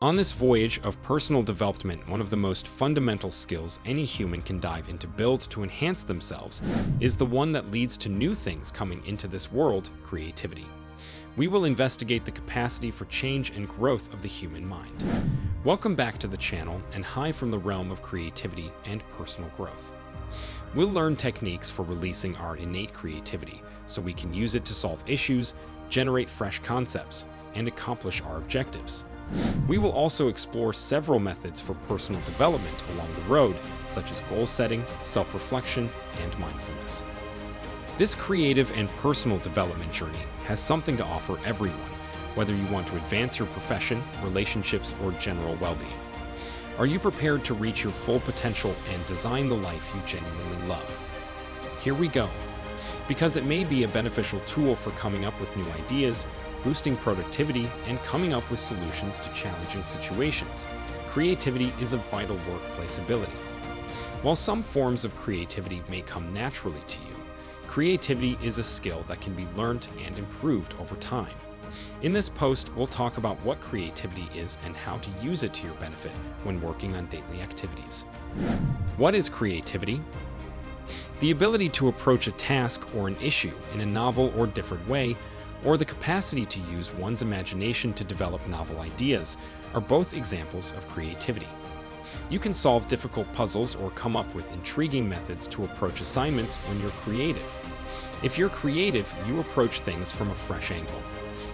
On this voyage of personal development, one of the most fundamental skills any human can dive into build to enhance themselves is the one that leads to new things coming into this world: creativity. We will investigate the capacity for change and growth of the human mind. Welcome back to the channel and high from the realm of creativity and personal growth. We'll learn techniques for releasing our innate creativity so we can use it to solve issues, generate fresh concepts, and accomplish our objectives. We will also explore several methods for personal development along the road, such as goal setting, self-reflection, and mindfulness. This creative and personal development journey has something to offer everyone, whether you want to advance your profession, relationships, or general well-being. Are you prepared to reach your full potential and design the life you genuinely love? Here we go. Because it may be a beneficial tool for coming up with new ideas, boosting productivity, and coming up with solutions to challenging situations, creativity is a vital workplace ability. While some forms of creativity may come naturally to you, creativity is a skill that can be learned and improved over time. In this post, we'll talk about what creativity is and how to use it to your benefit when working on daily activities. What is creativity? The ability to approach a task or an issue in a novel or different way, or the capacity to use one's imagination to develop novel ideas, are both examples of creativity. You can solve difficult puzzles or come up with intriguing methods to approach assignments when you're creative. If you're creative, you approach things from a fresh angle.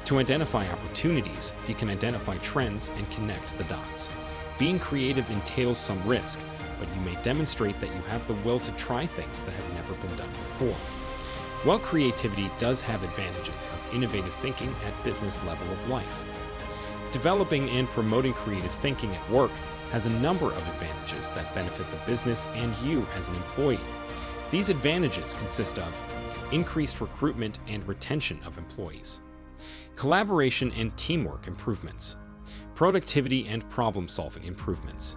To identify opportunities, you can identify trends and connect the dots. Being creative entails some risk, but you may demonstrate that you have the will to try things that have never been done before. While creativity does have advantages of innovative thinking at business level of life, developing and promoting creative thinking at work has a number of advantages that benefit the business and you as an employee. These advantages consist of increased recruitment and retention of employees, collaboration and teamwork improvements, productivity and problem-solving improvements.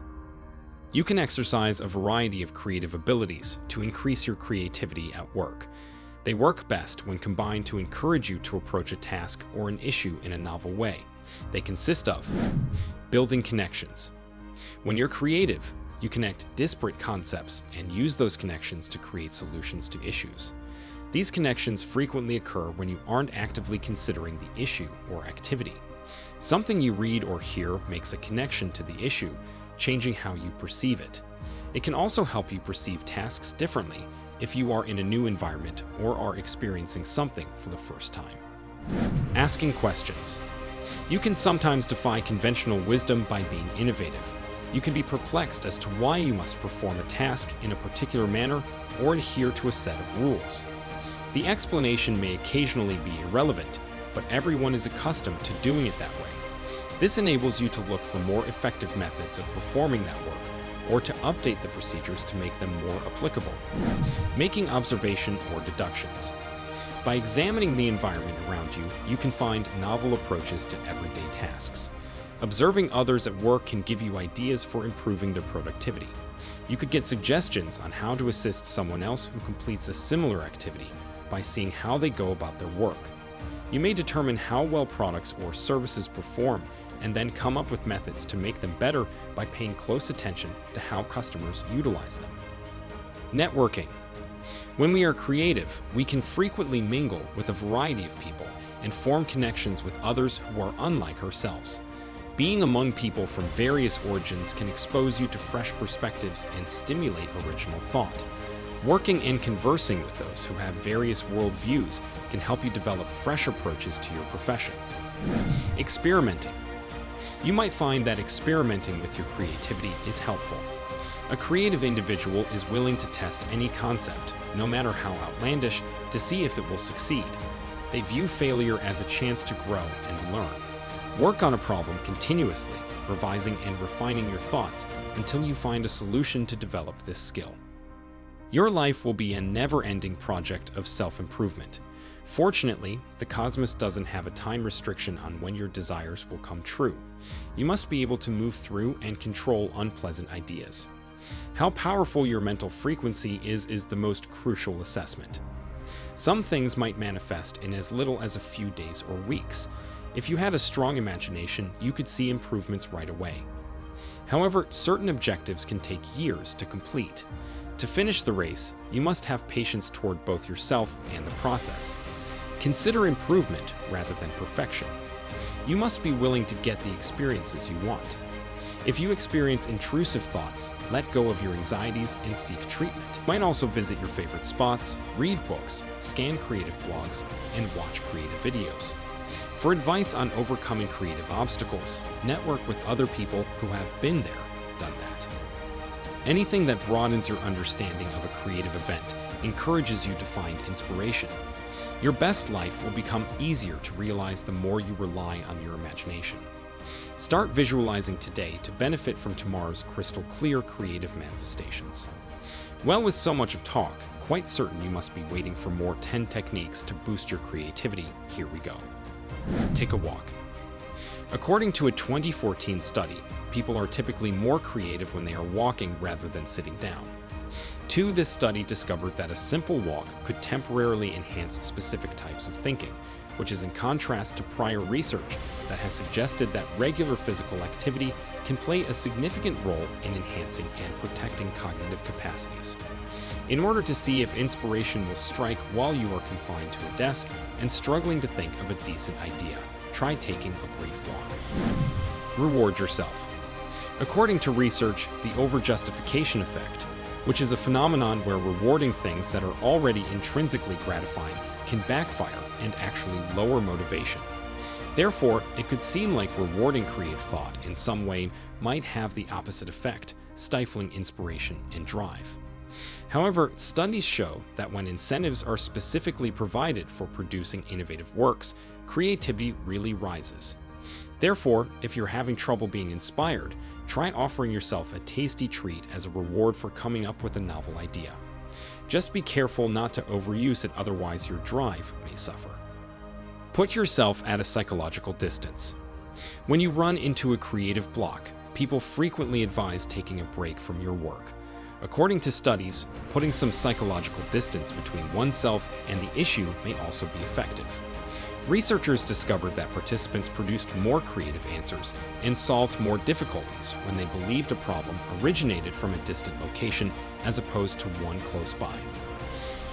You can exercise a variety of creative abilities to increase your creativity at work. They work best when combined to encourage you to approach a task or an issue in a novel way. They consist of building connections. When you're creative, you connect disparate concepts and use those connections to create solutions to issues. These connections frequently occur when you aren't actively considering the issue or activity. Something you read or hear makes a connection to the issue, changing how you perceive it. It can also help you perceive tasks differently if you are in a new environment or are experiencing something for the first time. Asking questions. You can sometimes defy conventional wisdom by being innovative. You can be perplexed as to why you must perform a task in a particular manner or adhere to a set of rules. The explanation may occasionally be irrelevant, but everyone is accustomed to doing it that way. This enables you to look for more effective methods of performing that work, or to update the procedures to make them more applicable. Making observation or deductions. By examining the environment around you, you can find novel approaches to everyday tasks. Observing others at work can give you ideas for improving their productivity. You could get suggestions on how to assist someone else who completes a similar activity by seeing how they go about their work. You may determine how well products or services perform and then come up with methods to make them better by paying close attention to how customers utilize them. Networking. When we are creative, we can frequently mingle with a variety of people and form connections with others who are unlike ourselves. Being among people from various origins can expose you to fresh perspectives and stimulate original thought. Working and conversing with those who have various worldviews can help you develop fresh approaches to your profession. Experimenting. You might find that experimenting with your creativity is helpful. A creative individual is willing to test any concept, no matter how outlandish, to see if it will succeed. They view failure as a chance to grow and learn. Work on a problem continuously, revising and refining your thoughts until you find a solution to develop this skill. Your life will be a never-ending project of self-improvement. Fortunately, the cosmos doesn't have a time restriction on when your desires will come true. You must be able to move through and control unpleasant ideas. How powerful your mental frequency is the most crucial assessment. Some things might manifest in as little as a few days or weeks. If you had a strong imagination, you could see improvements right away. However, certain objectives can take years to complete. To finish the race, you must have patience toward both yourself and the process. Consider improvement rather than perfection. You must be willing to get the experiences you want. If you experience intrusive thoughts, let go of your anxieties and seek treatment. You might also visit your favorite spots, read books, scan creative blogs, and watch creative videos. For advice on overcoming creative obstacles, network with other people who have been there, done that. Anything that broadens your understanding of a creative event encourages you to find inspiration. Your best life will become easier to realize the more you rely on your imagination. Start visualizing today to benefit from tomorrow's crystal clear creative manifestations. Well, with so much of talk, quite certain you must be waiting for more 10 techniques to boost your creativity. Here we go. Take a walk. According to a 2014 study, people are typically more creative when they are walking rather than sitting down. This study discovered that a simple walk could temporarily enhance specific types of thinking, which is in contrast to prior research that has suggested that regular physical activity can play a significant role in enhancing and protecting cognitive capacities. In order to see if inspiration will strike while you are confined to a desk and struggling to think of a decent idea, try taking a brief walk. Reward yourself. According to research, the overjustification effect, which is a phenomenon where rewarding things that are already intrinsically gratifying can backfire and actually lower motivation. Therefore, it could seem like rewarding creative thought in some way might have the opposite effect, stifling inspiration and drive. However, studies show that when incentives are specifically provided for producing innovative works, creativity really rises. Therefore, if you're having trouble being inspired, try offering yourself a tasty treat as a reward for coming up with a novel idea. Just be careful not to overuse it, otherwise your drive may suffer. Put yourself at a psychological distance. When you run into a creative block, people frequently advise taking a break from your work. According to studies, putting some psychological distance between oneself and the issue may also be effective. Researchers discovered that participants produced more creative answers and solved more difficulties when they believed a problem originated from a distant location as opposed to one close by.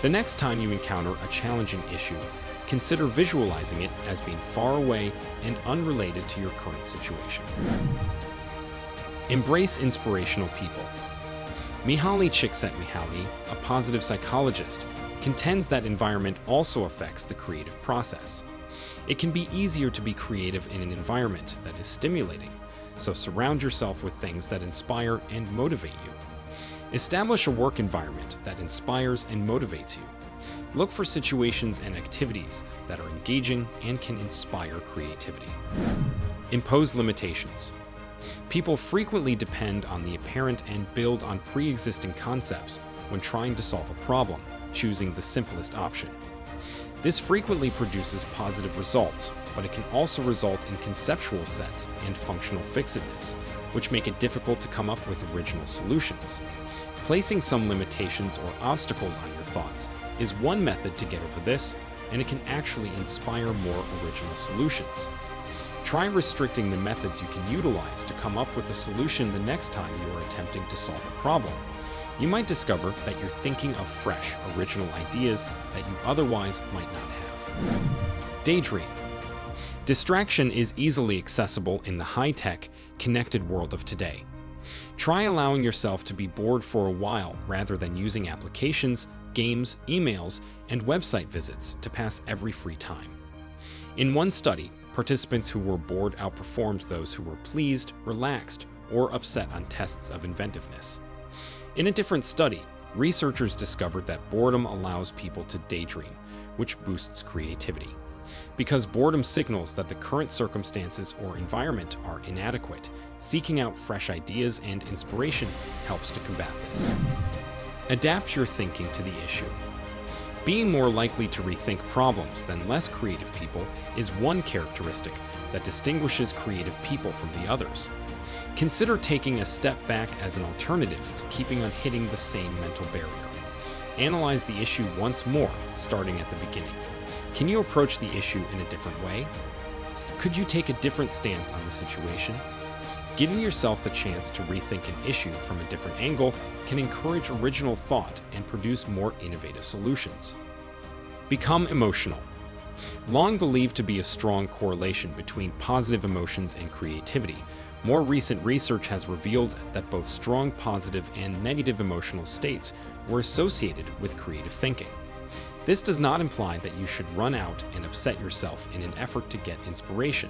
The next time you encounter a challenging issue, consider visualizing it as being far away and unrelated to your current situation. Embrace inspirational people. Mihaly Csikszentmihalyi, a positive psychologist, contends that environment also affects the creative process. It can be easier to be creative in an environment that is stimulating, so surround yourself with things that inspire and motivate you. Establish a work environment that inspires and motivates you. Look for situations and activities that are engaging and can inspire creativity. Impose limitations. People frequently depend on the apparent and build on pre-existing concepts when trying to solve a problem, choosing the simplest option. This frequently produces positive results, but it can also result in conceptual sets and functional fixedness, which make it difficult to come up with original solutions. Placing some limitations or obstacles on your thoughts is one method to get over this, and it can actually inspire more original solutions. Try restricting the methods you can utilize to come up with a solution the next time you are attempting to solve a problem. You might discover that you're thinking of fresh, original ideas that you otherwise might not have. Daydream. Distraction is easily accessible in the high-tech, connected world of today. Try allowing yourself to be bored for a while rather than using applications, games, emails, and website visits to pass every free time. In one study, participants who were bored outperformed those who were pleased, relaxed, or upset on tests of inventiveness. In a different study, researchers discovered that boredom allows people to daydream, which boosts creativity. Because boredom signals that the current circumstances or environment are inadequate, seeking out fresh ideas and inspiration helps to combat this. Adapt your thinking to the issue. Being more likely to rethink problems than less creative people is one characteristic that distinguishes creative people from the others. Consider taking a step back as an alternative to keeping on hitting the same mental barrier. Analyze the issue once more, starting at the beginning. Can you approach the issue in a different way? could you take a different stance on the situation? Giving yourself the chance to rethink an issue from a different angle can encourage original thought and produce more innovative solutions. Become emotional. Long believed to be a strong correlation between positive emotions and creativity, more recent research has revealed that both strong positive and negative emotional states were associated with creative thinking. This does not imply that you should run out and upset yourself in an effort to get inspiration.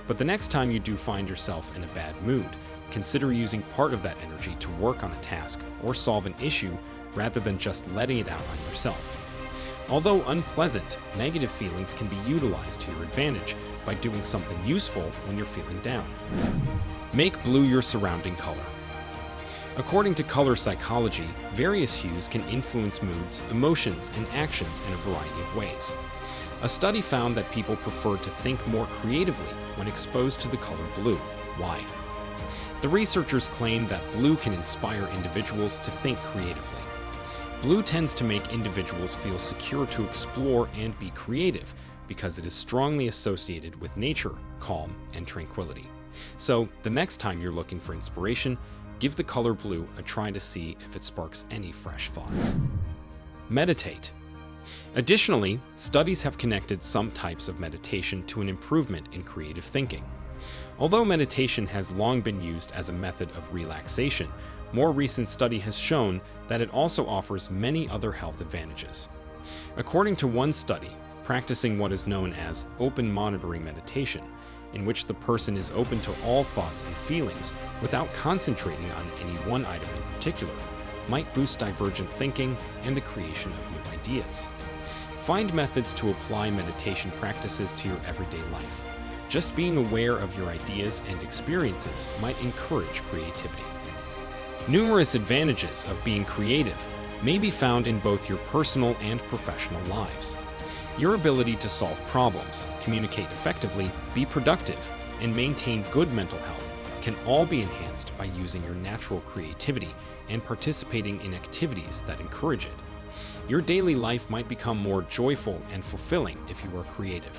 But the next time you do find yourself in a bad mood, consider using part of that energy to work on a task or solve an issue rather than just letting it out on yourself. Although unpleasant, negative feelings can be utilized to your advantage by doing something useful when you're feeling down. Make blue your surrounding color. According to color psychology, various hues can influence moods, emotions, and actions in a variety of ways. A study found that people prefer to think more creatively when exposed to the color blue. Why? The researchers claim that blue can inspire individuals to think creatively. Blue tends to make individuals feel secure to explore and be creative because it is strongly associated with nature, calm, and tranquility. So, the next time you're looking for inspiration, give the color blue a try to see if it sparks any fresh thoughts. Meditate. Additionally, studies have connected some types of meditation to an improvement in creative thinking. Although meditation has long been used as a method of relaxation, more recent study has shown that it also offers many other health advantages. According to one study, practicing what is known as open monitoring meditation, in which the person is open to all thoughts and feelings without concentrating on any one item in particular, might boost divergent thinking and the creation of new ideas. Find methods to apply meditation practices to your everyday life. Just being aware of your ideas and experiences might encourage creativity. Numerous advantages of being creative may be found in both your personal and professional lives. Your ability to solve problems, communicate effectively, be productive, and maintain good mental health can all be enhanced by using your natural creativity and participating in activities that encourage it. Your daily life might become more joyful and fulfilling if you are creative.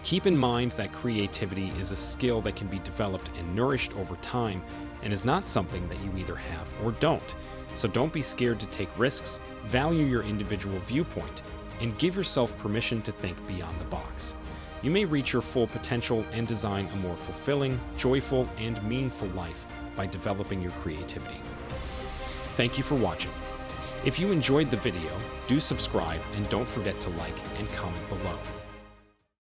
Keep in mind that creativity is a skill that can be developed and nourished over time and is not something that you either have or don't. So don't be scared to take risks, value your individual viewpoint, and give yourself permission to think beyond the box. You may reach your full potential and design a more fulfilling, joyful, and meaningful life by developing your creativity. Thank you for watching. If you enjoyed the video, do subscribe and don't forget to like and comment below.